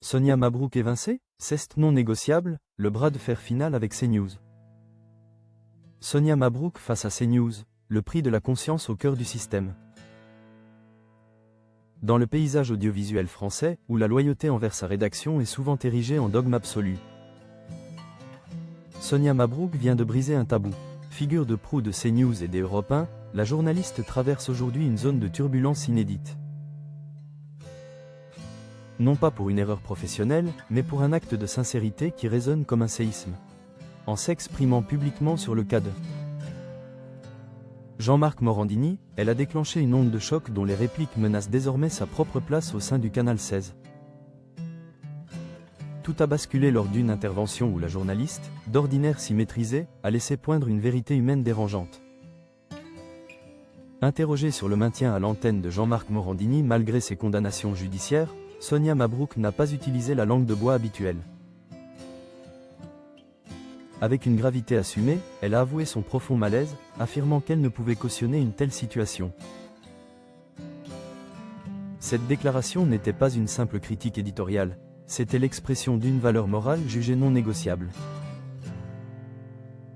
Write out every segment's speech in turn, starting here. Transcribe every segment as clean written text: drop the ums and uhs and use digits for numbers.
Sonia Mabrouk évincée, c'est non négociable, le bras de fer final avec CNews. Sonia Mabrouk face à CNews, le prix de la conscience au cœur du système. Dans le paysage audiovisuel français, où la loyauté envers sa rédaction est souvent érigée en dogme absolu, Sonia Mabrouk vient de briser un tabou. Figure de proue de CNews et des Europe 1, la journaliste traverse aujourd'hui une zone de turbulence inédite. Non pas pour une erreur professionnelle, mais pour un acte de sincérité qui résonne comme un séisme. En s'exprimant publiquement sur le cas de Jean-Marc Morandini, elle a déclenché une onde de choc dont les répliques menacent désormais sa propre place au sein du Canal 16. Tout a basculé lors d'une intervention où la journaliste, d'ordinaire si maîtrisée, a laissé poindre une vérité humaine dérangeante. Interrogée sur le maintien à l'antenne de Jean-Marc Morandini malgré ses condamnations judiciaires, Sonia Mabrouk n'a pas utilisé la langue de bois habituelle. Avec une gravité assumée, elle a avoué son profond malaise, affirmant qu'elle ne pouvait cautionner une telle situation. Cette déclaration n'était pas une simple critique éditoriale, c'était l'expression d'une valeur morale jugée non négociable.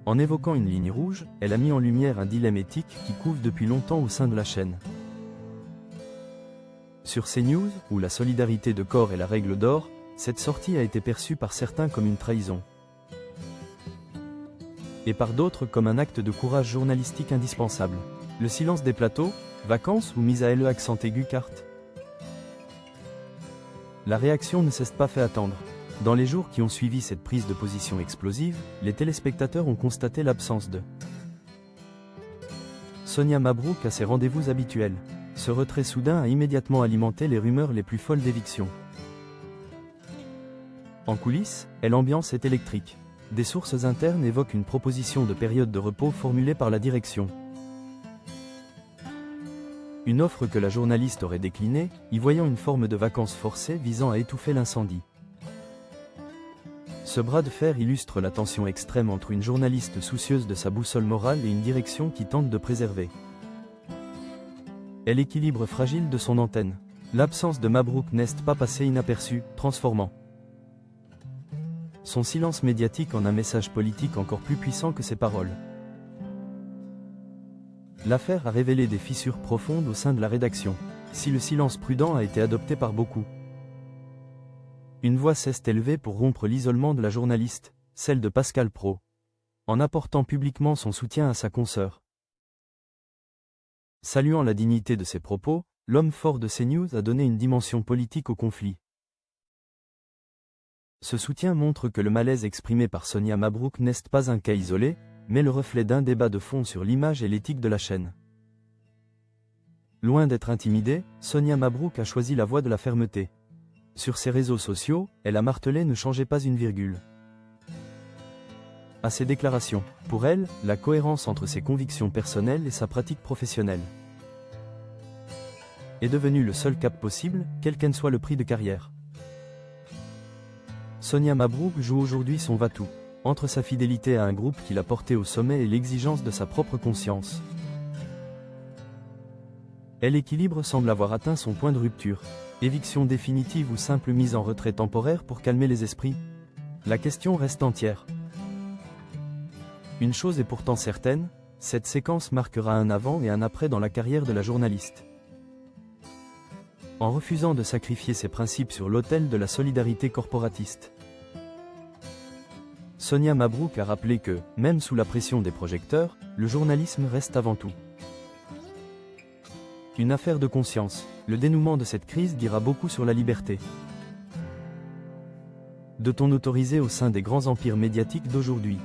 En évoquant une ligne rouge, elle a mis en lumière un dilemme éthique qui couve depuis longtemps au sein de la chaîne. Sur CNews, où la solidarité de corps est la règle d'or, cette sortie a été perçue par certains comme une trahison. Et par d'autres comme un acte de courage journalistique indispensable. Le silence des plateaux, vacances ou mise à LE accent aigu carte. La réaction ne s'est pas fait attendre. Dans les jours qui ont suivi cette prise de position explosive, les téléspectateurs ont constaté l'absence de Sonia Mabrouk à ses rendez-vous habituels. Ce retrait soudain a immédiatement alimenté les rumeurs les plus folles d'éviction. En coulisses, l'ambiance est électrique. Des sources internes évoquent une proposition de période de repos formulée par la direction. Une offre que la journaliste aurait déclinée, y voyant une forme de vacances forcées visant à étouffer l'incendie. Ce bras de fer illustre la tension extrême entre une journaliste soucieuse de sa boussole morale et une direction qui tente de préserver l'équilibre fragile de son antenne. L'absence de Mabrouk n'est pas passée inaperçue, transformant son silence médiatique en un message politique encore plus puissant que ses paroles. L'affaire a révélé des fissures profondes au sein de la rédaction. Si le silence prudent a été adopté par beaucoup, une voix s'est élevée pour rompre l'isolement de la journaliste, celle de Pascal Praud, en apportant publiquement son soutien à sa consoeur. Saluant la dignité de ses propos, l'homme fort de CNews a donné une dimension politique au conflit. Ce soutien montre que le malaise exprimé par Sonia Mabrouk n'est pas un cas isolé, mais le reflet d'un débat de fond sur l'image et l'éthique de la chaîne. Loin d'être intimidée, Sonia Mabrouk a choisi la voie de la fermeté. Sur ses réseaux sociaux, elle a martelé ne changez pas une virgule à ses déclarations. Pour elle, la cohérence entre ses convictions personnelles et sa pratique professionnelle est devenue le seul cap possible, quel qu'en soit le prix de carrière. Sonia Mabrouk joue aujourd'hui son va-tout, entre sa fidélité à un groupe qui l'a portée au sommet et l'exigence de sa propre conscience. L'équilibre semble avoir atteint son point de rupture. Éviction définitive ou simple mise en retrait temporaire pour calmer les esprits? La question reste entière. Une chose est pourtant certaine, cette séquence marquera un avant et un après dans la carrière de la journaliste. En refusant de sacrifier ses principes sur l'autel de la solidarité corporatiste, Sonia Mabrouk a rappelé que, même sous la pression des projecteurs, le journalisme reste avant tout une affaire de conscience. Le dénouement de cette crise dira beaucoup sur la liberté. Doit-on autoriser au sein des grands empires médiatiques d'aujourd'hui